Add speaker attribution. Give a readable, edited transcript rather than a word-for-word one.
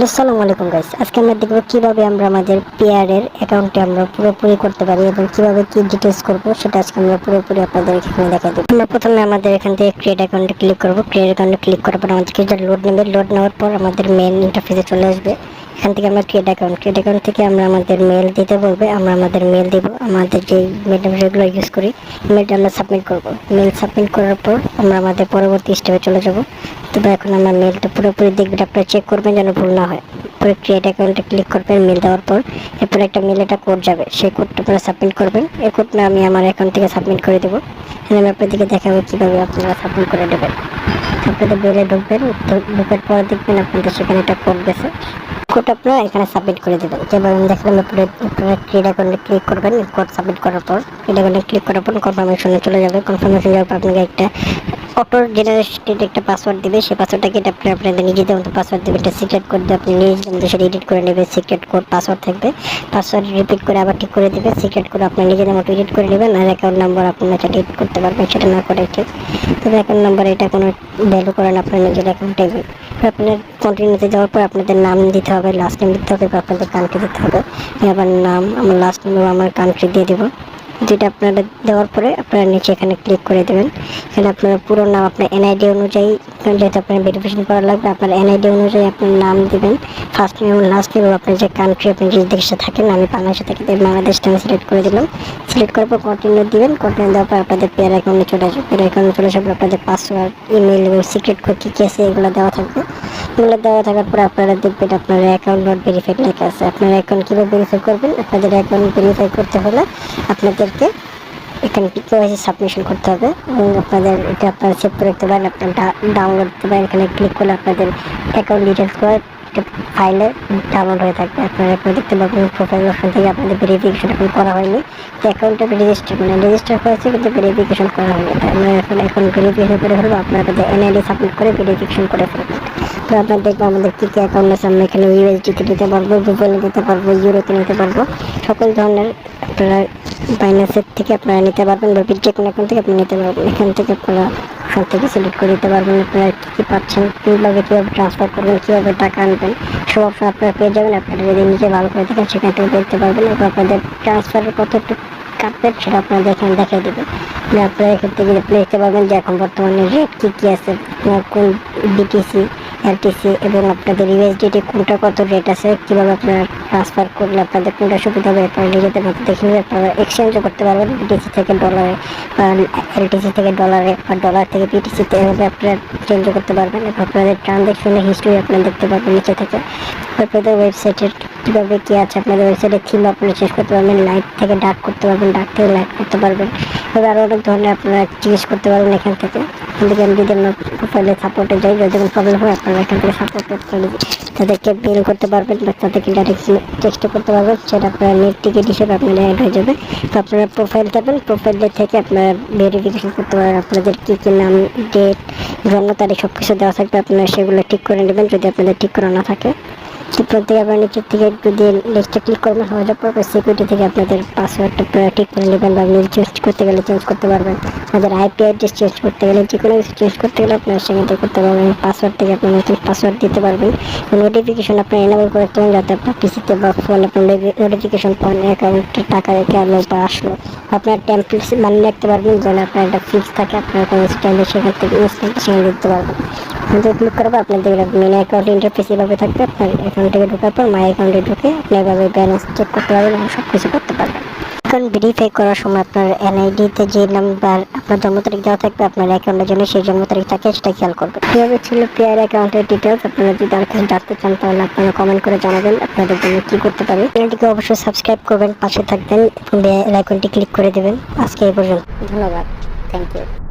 Speaker 1: আসসালামু আলাইকুম গাইস, আজকে আমরা দেখব কিভাবে আমরা আমাদের পেয়ারের অ্যাকাউন্টে আমরা পুরোপুরি করতে পারি এবং কিভাবে কি ডিটেইলস করব সেটা আজকে আমরা পুরোপুরি আপনাদের এখানে দেখাই দেব। আমরা প্রথমে আমাদের এখান থেকে ক্রিয়েট অ্যাকাউন্টে ক্লিক করব। ক্রিয়েট অ্যাকাউন্টে ক্লিক করার পর আমাদেরকে এটা লোড নেবে। লোড নেওয়ার পর আমাদের মেইন ইন্টারফেসে চলে আসবে। এখান থেকে আমরা ক্রিয়েট অ্যাকাউন্ট থেকে আমরা আমাদের মেল দিতে বলবে। আমরা আমাদের মেল দেব। আমাদের যে মেলটা রেগুলার ইউজ করি মেলটা আমরা সাবমিট করব। মেল সাবমিট করার পর আমরা আমাদের পরবর্তী স্টেপে চলে যাব। তবে এখন আমরা মেলটা পুরোপুরি দেখবেন, আপনারা চেক করবেন যেন ভুল না হয়। পরে ক্রিয়েট অ্যাকাউন্টে ক্লিক করবেন। মেল দেওয়ার পর এরপর একটা মেল একটা কোড যাবে, সেই কোডটা আপনারা সাবমিট করবেন। এই কোডটা আমি আমার অ্যাকাউন্ট থেকে সাবমিট করে দেবো। আমি আপনাদেরকে দেখাবো কীভাবে আপনারা সাবমিট করে দেবেন। আপনাদের মেলে ঢুকবেন, ঢুকার পর দেখবেন আপনাদের সেখানে একটা কোড গেছে। কোড আপনারা এখানে সাবমিট করে দেবেন। যেমন দেখলাম আপনারা ক্রিয়েট অ্যাকাউন্টে ক্লিক করবেন। কোড সাবমিট করার পর ক্রিয়েট অ্যাকাউন্টে ক্লিক করার পর কনফার্মেশনে চলে যাবে। কনফার্মেশন যাওয়ার পর আপনাকে একটা অটো জেনারেটেড একটা পাসওয়ার্ড দিবে। সেই পাসওয়ার্ডটাকে এটা আপনাদের নিজেদের মতো পাসওয়ার্ড দেবেন। এটা সিক্রেট কোড দিয়ে আপনি নিজেদের মতো সেটা এডিট করে নেবেন। সিক্রেট কোড পাসওয়ার্ড থাকবে, পাসওয়ার্ড রিপিট করে আবার ঠিক করে দেবে। সিক্রেট কোড আপনার নিজেদের মতো এডিট করে নেবেন। আর অ্যাকাউন্ট নাম্বার আপনারা সেটা এডিট করতে পারবেন, সেটা না করে ঠিক। তবে অ্যাকাউন্ট নাম্বার এটা কোনো ভ্যালু করেন আপনার নিজের অ্যাকাউন্টে। আপনার কন্টিনিউতে যাওয়ার পর আপনাদের নাম দিতে হবে, লাস্ট নেম দিতে হবে, আপনাদের কান্ট্রি দিতে হবে। আবার নাম, আমার লাস্ট নেম, আমার কান্ট্রি দিয়ে দেবো। যেটা আপনারা দেওয়ার পরে আপনারা নিচে এখানে ক্লিক করে দেবেন। এখানে আপনার পুরো নাম আপনার এনআইডি অনুযায়ী, যেহেতু আপনার ভেরিফিকেশন করা লাগবে, আপনার এনআইডি অনুযায়ী আপনার নাম দেবেন। ফার্স্ট নেম এবং লাস্ট নেম, আপনার যে কান্ট্রি, আপনি যে দেশে থাকেন, আমি বাংলাদেশে থাকি, বাংলাদেশটা আমি সিলেক্ট করে দিলাম। সিলেক্ট করার পর কন্টিনিউ দিবেন। কন্টিনিউ দেওয়ার পর আপনাদের পেয়ার অ্যাকাউন্টে চলে আসবে। পেয়ার অ্যাকাউন্টে চলে আসার পর আপনাদের পাসওয়ার্ড, ইমেল এবং সিক্রেট কোড কী কী আছে এগুলো দেওয়া থাকবে। এগুলো দেওয়া থাকার পরে আপনারা দেখবেন আপনার অ্যাকাউন্ট নট ভেরিফাইড লেখা আছে। আপনার অ্যাকাউন্ট কীভাবে ভেরিফাই করবেন? আপনাদের অ্যাকাউন্ট ভেরিফাই করতে হলে আপনাদেরকে এখানে কেওয়াইসি সাবমিশন করতে হবে এবং আপনাদের এটা আপনারা সেভ করে রাখতে পারেন। আপনার ডাউনলোড করতে পারেন। এখানে ক্লিক করলে আপনাদের অ্যাকাউন্ট ডিটেলস করে ফাইলে ডাউনলোড হয়ে থাকবে। আপনারা এখন দেখতে পাবেন প্রোফাইল অপশন থেকে আপনাদের ভেরিফিকেশন এখন করা হয়নি। অ্যাকাউন্টটা রেজিস্টার করেছে কিন্তু ভেরিফিকেশন করা হয়নি। আমরা এখন ভেরিফিকেশন করে ফেলবো। আপনারা আপনাদের এনআইডি সাবমিট করে ভেরিফিকেশন করে ফেলবেন। তো আপনারা দেখবো আমাদের কী কী অ্যাকাউন্ট আছে। আমরা এখানে ইউএসডিতে নিতে পারবো, গুগলে নিতে পারবো, ইউরোতে নিতে পারবো। সকল ধরনের আপনারা বাইন্যান্সের থেকে আপনারা নিতে পারবেন বা যে কোনো অ্যাকাউন্ট থেকে আপনি নিতে পারবেন। এখান থেকে আপনারা ওখান থেকে সিলেক্ট করে দিতে পারবেন। আপনারা কী কী পাচ্ছেন, কীভাবে ট্রান্সফার করবেন, কীভাবে টাকা আনবেন, সব অপশন আপনারা পেয়ে যাবেন। আপনারা যদি নিজে ভালো করে দেখেন সেখান থেকে দেখতে পারবেন এবং আপনাদের ট্রান্সফারের কতটুকু কাটবেন সেটা আপনাদের এখানে দেখিয়ে দেবেন। আপনারা এখান থেকে দেখতে পারবেন যে এখন বর্তমানে রেট কী কী আছে, কোন বিটিসি, এলটিসি এবং আপনাদের ইউএসডিটি কোনটা কত রেট আছে, কীভাবে আপনারা ট্রান্সফার করলে আপনাদের কোনটা সুবিধা হবে আপনারা নিজেদের মতো দেখে নেবে। আপনারা এক্সচেঞ্জও করতে পারবেন বিটিসি থেকে ডলারে বা এলটিসি থেকে ডলারে বা ডলার থেকে বিটিসিতে, এভাবে আপনারা চেঞ্জও করতে পারবেন। এবং আপনাদের ট্রানজ্যাকশনের হিস্ট্রি আপনারা দেখতে পারবেন নিচে থেকে। আপনাদের ওয়েবসাইটের কীভাবে কী আছে, আপনাদের ওয়েবসাইটের থিম আপনারা চেঞ্জ করতে পারবেন। লাইট থেকে ডার্ক করতে পারবেন, ডার্ক থেকে লাইট করতে পারবেন। এবার আরও অনেক ধরনের আপনারা জিজ্ঞেস করতে পারবেন এখান থেকে। এখান থেকে আমি যদি আমরা প্রোফাইলে সাপোর্টে যাই, যদি কোনো প্রবলেম হয় আপনারা এখান থেকে সাপোর্ট তাদেরকে মেল করতে পারবেন বা তাদেরকে ডাইরেক্ট টেক্সট করতে পারবেন। সেটা আপনারা নেট টিকিট হিসেবে আপনারা অ্যাড হয়ে যাবে। তো আপনারা প্রোফাইল যাবেন, প্রোফাইলের থেকে আপনারা ভেরিফিকেশন করতে পারবেন। আপনাদের কী কী নাম, ডেট, জন্ম তারিখ সব কিছু দেওয়া থাকবে। আপনারা সেগুলো ঠিক করে নেবেন যদি আপনাদের ঠিক করা না থাকে। তারপর থেকে আপনার নিচের থেকে একটু দিয়ে নেক্সটে ক্লিক করবেন। হয়ে যাওয়ার পর সিকিউরিটি থেকে আপনাদের পাসওয়ার্ডটা আপনারা ঠিক করে নেবেন বা আপনি চেঞ্জ করতে গেলে চেঞ্জ করতে পারবেন। আপনাদের আইপি অ্যাড্রেস চেঞ্জ করতে গেলে, যে কোনো কিছু চেঞ্জ করতে গেলে আপনারা সেখান থেকে করতে পারবেন। পাসওয়ার্ড থেকে আপনার নতুন পাসওয়ার্ড দিতে পারবেন। নোটিফিকেশন আপনার এনেবল করে রাখতে পারেন যাতে আপনার পিসিতে বা ফোনে আপনার নোটিফিকেশন পান অ্যাকাউন্টে টাকা রেখে আনলো বা আসলো। আপনার টেমপ্লেটস বানিয়ে রাখতে পারবেন যেন আপনার একটা ফিক্স থাকে। আপনার কোনো স্টাইলে সেখান থেকে ইনস্ট্যান্ট সেখানে দিতে পারবেন। ক্লিক করার আপনাদের মেন অ্যাকাউন্ট ইন্টারফেস এভাবে থাকবে। আপনার অ্যাকাউন্ট থেকে ঢোকার পর মাই অ্যাকাউন্টে ঢুকে আপনি এভাবে ব্যালেন্স চেক করতে পারবেন এবং সব কিছু করতে পারবেন। অ্যাকাউন্ট ভেরিফাই করার সময় আপনার এনআইডিতে যে নাম্বার আপনার জন্ম তারিখ দেওয়া থাকবে আপনার অ্যাকাউন্টের জন্য, সেই জন্ম তারিখ থাকে সেটা খেয়াল করবেন। কীভাবে ছিল পেয়ার অ্যাকাউন্টের ডিটেলস। আপনারা যদি আর কিছু জানতে চান তাহলে আপনারা কমেন্ট করে জানাবেন আপনাদের জন্য কী করতে পারি। চ্যানেলটিকে অবশ্যই সাবস্ক্রাইব করবেন, পাশে থাকবেন এবং বেল আইকনটি ক্লিক করে দেবেন। আজকে এই পর্যন্ত, ধন্যবাদ, থ্যাংক ইউ।